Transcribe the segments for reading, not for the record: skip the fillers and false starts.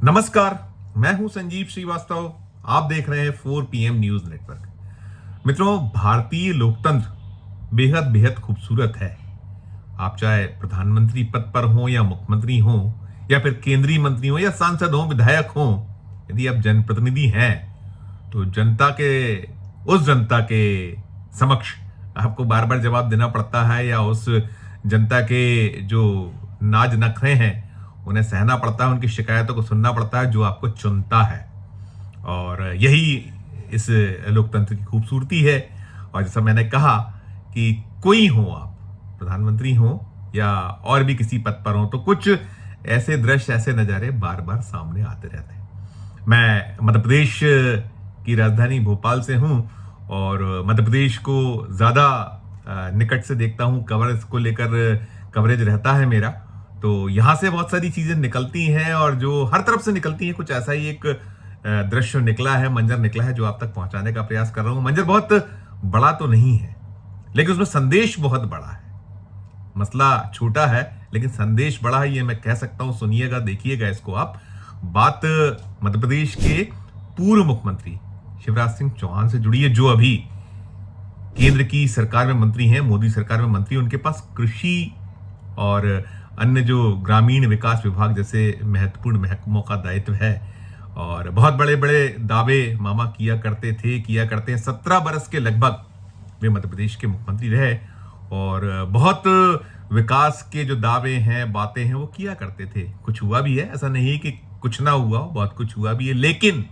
नमस्कार, मैं हूं संजीव श्रीवास्तव। आप देख रहे हैं 4 PM न्यूज नेटवर्क। मित्रों, भारतीय लोकतंत्र बेहद बेहद खूबसूरत है। आप चाहे प्रधानमंत्री पद पर हो या मुख्यमंत्री हो या फिर केंद्रीय मंत्री हो या सांसद हो, विधायक हो, यदि आप जनप्रतिनिधि हैं तो उस जनता के समक्ष आपको बार बार जवाब देना पड़ता है, या उस जनता के जो नाज नखरे हैं उन्हें सहना पड़ता है, उनकी शिकायतों को सुनना पड़ता है, जो आपको चुनता है। और यही इस लोकतंत्र की खूबसूरती है। और जैसा मैंने कहा कि कोई हो, आप प्रधानमंत्री हो या और भी किसी पद पर हो, तो कुछ ऐसे दृश्य, ऐसे नज़ारे बार बार सामने आते रहते हैं। मैं मध्य प्रदेश की राजधानी भोपाल से हूं और मध्य प्रदेश को ज़्यादा निकट से देखता हूं, कवरेज को लेकर कवरेज रहता है मेरा। तो यहाँ से बहुत सारी चीज़ें निकलती हैं और जो हर तरफ से निकलती हैं, कुछ ऐसा ही एक दृश्य निकला है, मंजर निकला है, जो आप तक पहुंचाने का प्रयास कर रहा हूं। मंजर बहुत बड़ा तो नहीं है, लेकिन उसमें संदेश बहुत बड़ा है। मसला छोटा है लेकिन संदेश बड़ा है, ये मैं कह सकता हूं। सुनिएगा, देखिएगा इसको आप। बात मध्य प्रदेश के पूर्व मुख्यमंत्री शिवराज सिंह चौहान से जुड़ी है, जो अभी केंद्र की सरकार में मंत्री हैं, मोदी सरकार में मंत्री। उनके पास कृषि और अन्य जो ग्रामीण विकास विभाग जैसे महत्वपूर्ण महकमों का दायित्व है, और बहुत बड़े बड़े दावे मामा किया करते हैं। 17 बरस के लगभग वे मध्य प्रदेश के मुख्यमंत्री रहे और बहुत विकास के जो दावे हैं, बातें हैं, वो किया करते थे। कुछ हुआ भी है, ऐसा नहीं कि कुछ ना हुआ, बहुत कुछ हुआ भी है। लेकिन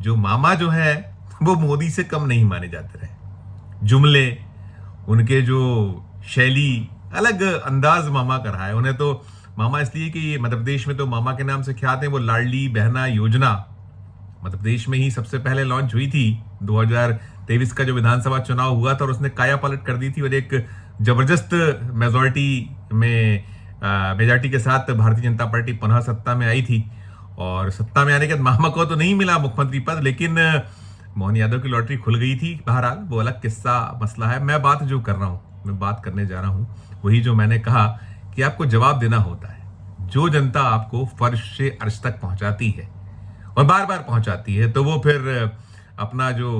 जो मामा जो है वो मोदी से कम नहीं माने जाते रहे। जुमले, उनके जो शैली, अलग अंदाज मामा का रहा है। उन्हें तो मामा इसलिए कि मध्य प्रदेश में तो मामा के नाम से ख्यात है। वो लाडली बहना योजना मध्य प्रदेश में ही सबसे पहले लॉन्च हुई थी। 2023 का जो विधानसभा चुनाव हुआ था और उसने काया पलट कर दी थी और एक जबरदस्त मेजॉरिटी के साथ भारतीय जनता पार्टी पुनः सत्ता में आई थी। और सत्ता में आने के बाद मामा को तो नहीं मिला मुख्यमंत्री पद, लेकिन मोहन यादव की लॉटरी खुल गई थी। बहरहाल वो अलग किस्सा, मसला है। मैं बात जो कर रहा हूँ, मैं बात करने जा रहा हूँ, वही जो मैंने कहा कि आपको जवाब देना होता है। जो जनता आपको फर्श से अर्श तक पहुंचाती है और बार बार पहुंचाती है, तो वो फिर अपना जो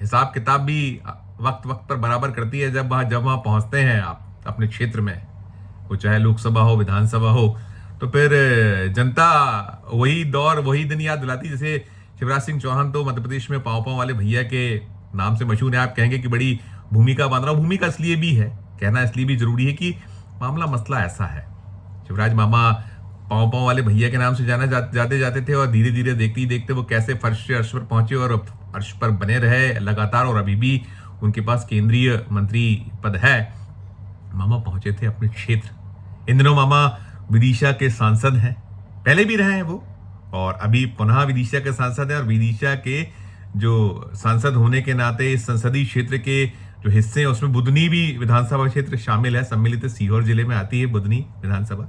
हिसाब किताब भी वक्त वक्त पर बराबर करती है। जब वहां पहुंचते हैं आप अपने क्षेत्र में, वो चाहे लोकसभा हो, विधानसभा हो, तो फिर जनता वही दौर, वही दिन याद दिलाती। जैसे शिवराज सिंह चौहान तो मध्य प्रदेश में पाँव पाँव वाले भैया के नाम से मशहूर है। आप कहेंगे कि बड़ी भूमिका बांध रहा हूं। भूमिका इसलिए भी है, कहना इसलिए भी जरूरी है कि मसला ऐसा है। शिवराज मामा पाँव पाँव वाले भैया के नाम से जाते थे और धीरे धीरे देखते ही देखते वो कैसे फर्श से अर्श पर पहुंचे और अर्श पर बने रहे लगातार। और अभी भी उनके पास केंद्रीय मंत्री पद है। मामा पहुंचे थे अपने क्षेत्र। इन दिनों मामा विदिशा के सांसद हैं, पहले भी रहे हैं वो, और अभी पुनः विदिशा के सांसद हैं। और विदिशा के जो सांसद होने के नाते इस संसदीय क्षेत्र के जो हिस्से हैं उसमें बुधनी भी विधानसभा क्षेत्र शामिल है। सम्मिलित सीहोर जिले में आती है बुधनी विधानसभा।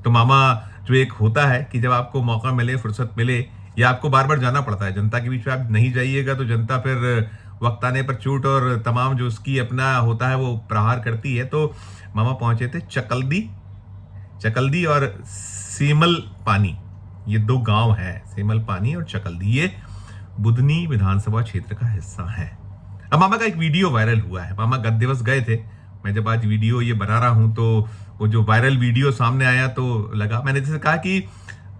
तो मामा जो एक होता है कि जब आपको मौका मिले, फुर्सत मिले, या आपको बार बार जाना पड़ता है जनता के बीच में, आप नहीं जाइएगा तो जनता फिर वक्त आने पर चोट और तमाम जो उसकी अपना होता है वो प्रहार करती है। तो मामा पहुंचे थे चकल्दी और सेमल पानी, ये 2 गांव हैं, सेमल पानी और चकल्दी। ये बुधनी विधानसभा क्षेत्र का हिस्सा है। अब मामा का एक वीडियो वायरल हुआ है। मामा गत दिवस गए थे। मैं जब आज वीडियो ये बना रहा हूं तो वो जो वायरल वीडियो सामने आया तो लगा, मैंने जैसे कहा कि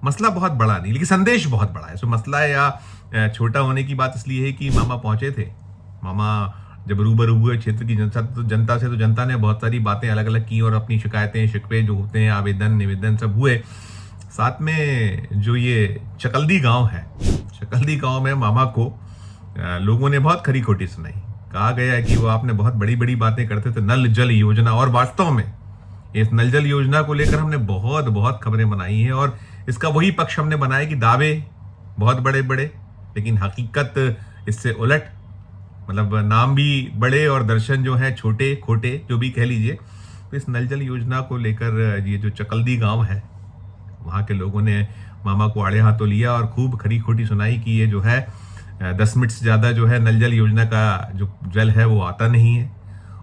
मसला बहुत बड़ा नहीं, लेकिन संदेश बहुत बड़ा है। सो मसला या छोटा होने की बात इसलिए है कि मामा पहुंचे थे। मामा जब रूबरू हुए क्षेत्र की जनता से, तो जनता ने बहुत सारी बातें अलग अलग की और अपनी शिकायतें, शिकवे जो होते हैं, आवेदन, निवेदन सब हुए। साथ में जो ये चकल्दी गांव है, चकल्दी गांव में मामा को लोगों ने बहुत खरी खोटी सुनाई। कहा गया है कि वो आपने बहुत बड़ी बड़ी बातें करते थे, नल जल योजना। और वास्तव में इस नल जल योजना को लेकर हमने बहुत बहुत खबरें बनाई हैं और इसका वही पक्ष हमने बनाया कि दावे बहुत बड़े बड़े, लेकिन हकीकत इससे उलट। मतलब नाम भी बड़े और दर्शन जो है छोटे खोटे, जो भी कह लीजिए। तो इस नल जल योजना को लेकर ये जो चकल्दी गांव है, वहाँ के लोगों ने मामा को आड़े हाथों लिया और खूब खरी खोटी सुनाई कि ये जो है 10 मिनट से ज़्यादा जो है नल जल योजना का जो जल है वो आता नहीं है,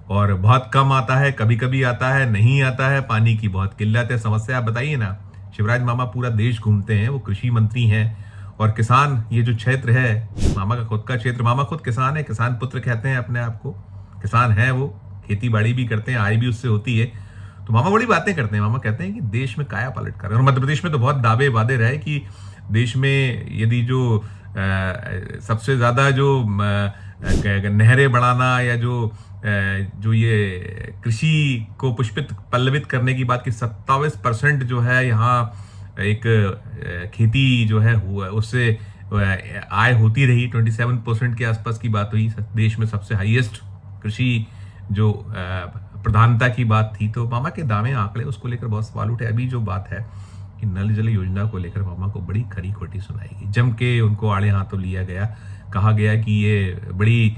और बहुत कम आता है, कभी कभी आता है, नहीं आता है, पानी की बहुत किल्लत है, समस्या। आप बताइए ना, शिवराज मामा पूरा देश घूमते हैं, वो कृषि मंत्री हैं और किसान ये जो क्षेत्र है मामा का खुद का क्षेत्र, मामा खुद किसान है, किसान पुत्र कहते हैं अपने आप को, किसान है वो, खेती बाड़ी भी करते हैं, आय भी उससे होती है। तो मामा बड़ी बातें करते हैं, मामा कहते हैं कि देश में काया पलट कर, और मध्य प्रदेश में तो बहुत दावे वादे रहे कि देश में यदि जो सबसे ज्यादा जो नहरें बढ़ाना या जो ये कृषि को पुष्पित पल्लवित करने की बात की 27% जो है यहाँ एक खेती जो है हुआ उससे आय होती रही, 27% के आसपास की बात हुई, देश में सबसे हाईएस्ट कृषि जो प्रधानता की बात थी। तो मामा के दावे आंकड़े उसको लेकर बहुत सवाल उठे। अभी जो बात है कि नल जल योजना को लेकर मामा को बड़ी खरी खोटी सुनाई गई, जम के उनको आड़े हाथों लिया गया, कहा गया कि ये बड़ी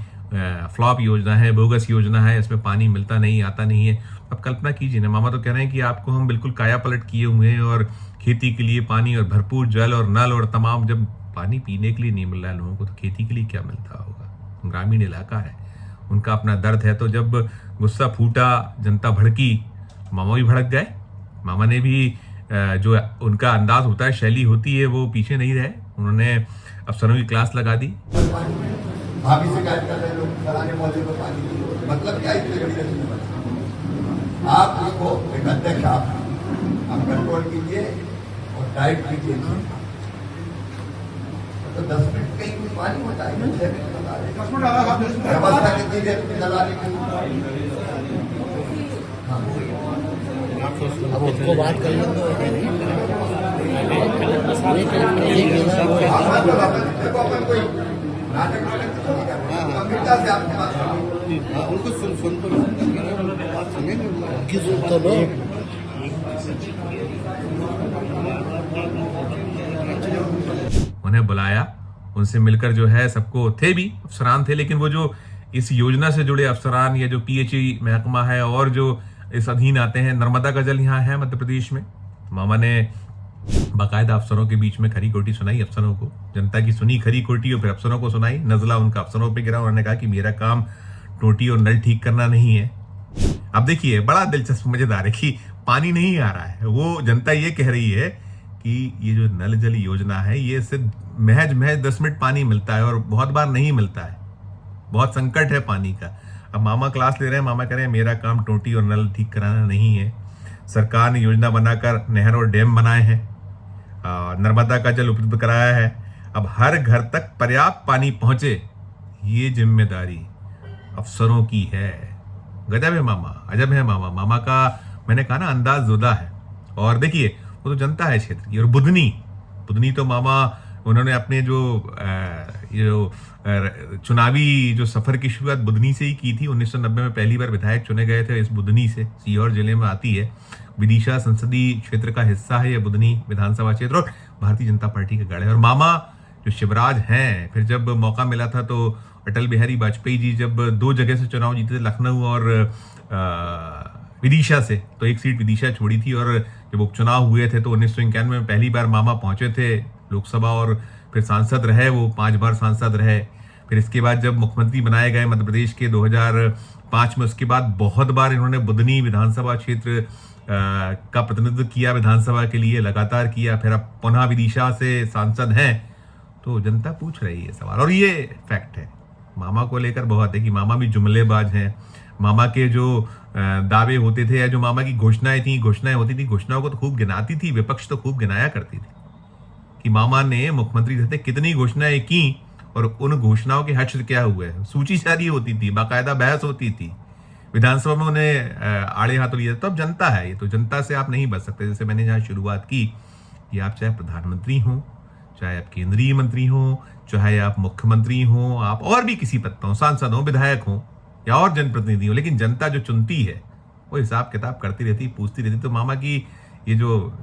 फ्लॉप योजना है, बोगस योजना है, इसमें पानी मिलता नहीं, आता नहीं है। अब कल्पना कीजिए ना, मामा तो कह रहे हैं कि आपको हम बिल्कुल काया पलट किए हुए हैं और खेती के लिए पानी और भरपूर जल और नल और तमाम, जब पानी पीने के लिए नहीं मिल रहा है लोगों को तो खेती के लिए क्या मिलता होगा। ग्रामीण इलाका है, उनका अपना दर्द है। तो जब गुस्सा फूटा, जनता भड़की, मामा भी भड़क गए। मामा ने भी जो उनका अंदाज होता है, शैली होती है, वो पीछे नहीं रहे, उन्होंने अफसरों की क्लास लगा दी। भाभी शिकायत कर रहे लोग फलाने मोहल्ले में पानी की, मतलब क्या इतनी बड़ी रस्म। आप उसको एक अध्यक्ष आप कंट्रोल कीजिए और डाइट कीजिए, तो 10 मिनट कहीं कुछ पानी होता है, 6 मिनट बता रहे व्यवस्था कितनी देर चलाने की। अब उसको बात कर लो तो उनको सुन तो लो। उन्हें बुलाया, उनसे मिलकर जो है सबको, थे भी अफसरान थे, लेकिन वो जो इस योजना से जुड़े अफसरान या जो पीएचई महकमा है और जो इस अधीन आते हैं, नर्मदा का जल यहाँ है मध्य प्रदेश में, मामा ने बाकायदा अफसरों के बीच में खरी खोटी सुनाई, अफसरों को, जनता की सुनी खरी खोटी और फिर अफसरों को सुनाई। नजला उनका अफसरों पे गिरा, उन्होंने कहा कि मेरा काम टोटी और नल ठीक करना नहीं है। अब देखिए बड़ा दिलचस्प मजेदार है कि पानी नहीं आ रहा है, वो जनता ये कह रही है कि ये जो नल जल योजना है ये सिर्फ महज 10 मिनट पानी मिलता है और बहुत बार नहीं मिलता है, बहुत संकट है पानी का। अब मामा क्लास ले रहे हैं, मामा कह रहे हैं मेरा काम टोटी और नल ठीक कराना नहीं है। सरकार ने योजना बनाकर नहर और डैम बनाए हैं, नर्मदा का जल उपलब्ध कराया है, अब हर घर तक पर्याप्त पानी पहुंचे, ये जिम्मेदारी अफसरों की है। गजब है मामा, अजब है मामा। मामा का मैंने कहा ना अंदाज जुदा है, और देखिए वो तो जनता है क्षेत्र की। और बुधनी तो मामा, उन्होंने अपने जो चुनावी जो सफर की शुरुआत बुधनी से ही की थी। 1990 में पहली बार विधायक चुने गए थे इस बुधनी से, सीहोर जिले में आती है, विदिशा संसदीय क्षेत्र का हिस्सा है ये बुधनी विधानसभा क्षेत्र, और भारतीय जनता पार्टी का गढ़ है। और मामा जो शिवराज हैं, फिर जब मौका मिला था तो अटल बिहारी वाजपेयी जी जब 2 जगह से चुनाव जीते थे, लखनऊ और विदिशा से, तो एक सीट विदिशा छोड़ी थी, और जब उपचुनाव हुए थे तो 1991 में पहली बार मामा पहुंचे थे लोकसभा, और फिर सांसद रहे, वो 5 बार सांसद रहे। फिर इसके बाद जब मुख्यमंत्री बनाए गए मध्य प्रदेश के 2005 में, उसके बाद बहुत बार इन्होंने बुधनी विधानसभा क्षेत्र का प्रतिनिधित्व किया, विधानसभा के लिए लगातार किया। फिर अब पुनः विदिशा से सांसद हैं, तो जनता पूछ रही है सवाल, और ये फैक्ट है मामा को लेकर बहुत है कि मामा भी जुमलेबाज हैं। मामा के जो दावे होते थे या जो मामा की घोषणाएं होती थी, घोषणाओं को तो खूब गिनाती थी, विपक्ष तो खूब गिनाया करती थी कि मामा ने मुख्यमंत्री रहते कितनी घोषणाएं की और उन घोषणाओं के हश्र क्या हुए। सूची जारी होती थी, बाकायदा बहस होती थी, विधानसभा में उन्हें आड़े हाथों लिया। तो अब जनता है, ये तो जनता से आप नहीं बच सकते। जैसे मैंने जहाँ शुरुआत की कि आप चाहे प्रधानमंत्री हो, चाहे आप केंद्रीय मंत्री हो, चाहे आप मुख्यमंत्री हो, आप और भी किसी पद पर हो, सांसद हो, विधायक हो या और जनप्रतिनिधि हो, लेकिन जनता जो चुनती है वो हिसाब किताब करती रहती, पूछती रहती। तो मामा की ये जो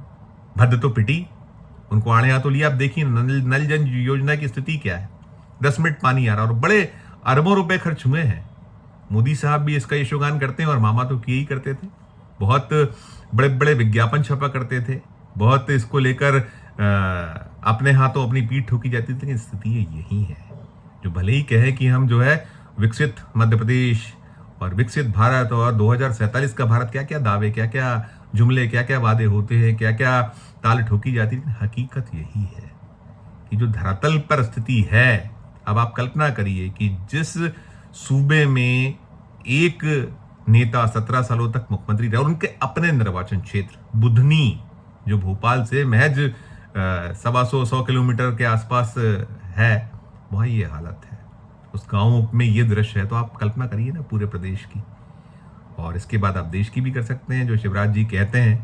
भद्द तो पिटी, उनको आड़े हाथों लिया। अब देखिए नल जल योजना की स्थिति क्या है, 10 मिनट पानी आ रहा और बड़े अरबों रुपए खर्च हुए हैं। मोदी साहब भी इसका यशोगान करते हैं और मामा तो किए ही करते थे, बहुत बड़े बड़े विज्ञापन छपा करते थे, बहुत इसको लेकर अपने हाथों अपनी पीठ ठोकी जाती थी। लेकिन स्थिति यही है, जो भले ही कहे कि हम जो है विकसित मध्य प्रदेश और विकसित भारत और 2047 का भारत, क्या क्या दावे, क्या क्या जुमले, क्या क्या वादे होते हैं, क्या क्या ताल ठोकी जाती है, लेकिन हकीकत यही है कि जो धरातल पर स्थिति है, अब आप कल्पना करिए कि जिस सूबे में एक नेता 17 सालों तक मुख्यमंत्री रहे और उनके अपने निर्वाचन क्षेत्र बुधनी, जो भोपाल से महज 125-100 किलोमीटर के आसपास है, वहाँ ये हालत है, उस गांव में ये दृश्य है। तो आप कल्पना करिए ना पूरे प्रदेश की, और इसके बाद आप देश की भी कर सकते हैं। जो शिवराज जी कहते हैं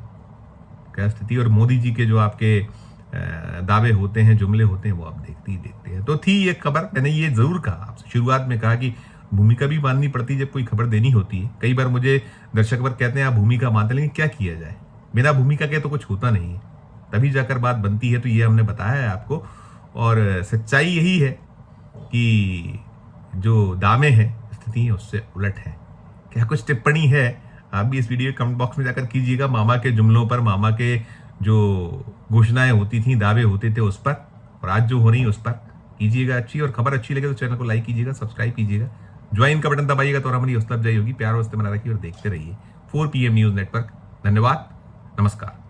क्या स्थिति, और मोदी जी के जो आपके दावे होते हैं, जुमले होते हैं, वो आप देखते हैं। तो थी ये खबर, मैंने ये जरूर कहा आपसे शुरुआत में, कहा कि भूमिका भी माननी पड़ती है जब कोई खबर देनी होती है। कई बार मुझे दर्शक वर्ग कहते हैं आप भूमिका मानते हैं, लेकिन क्या किया जाए, बिना भूमिका के तो कुछ होता नहीं है, तभी जाकर बात बनती है। तो ये हमने बताया है आपको, और सच्चाई यही है कि जो दावे हैं, स्थिति है उससे उलट है। क्या कुछ टिप्पणी है, आप भी इस वीडियो के कमेंट बॉक्स में जाकर कीजिएगा। मामा के जुमलों पर, मामा के जो घोषणाएं होती थी, दावे होते थे उस पर, और आज जो हो रही है उस पर कीजिएगा अच्छी। और खबर अच्छी लगे तो चैनल को लाइक कीजिएगा, सब्सक्राइब कीजिएगा, ज्वाइन का बटन दबाइएगा तो हमारी हौसला अफजाई होगी। प्यार वास्ते बना रखिए और देखते रहिए 4 PM न्यूज नेटवर्क। धन्यवाद, नमस्कार।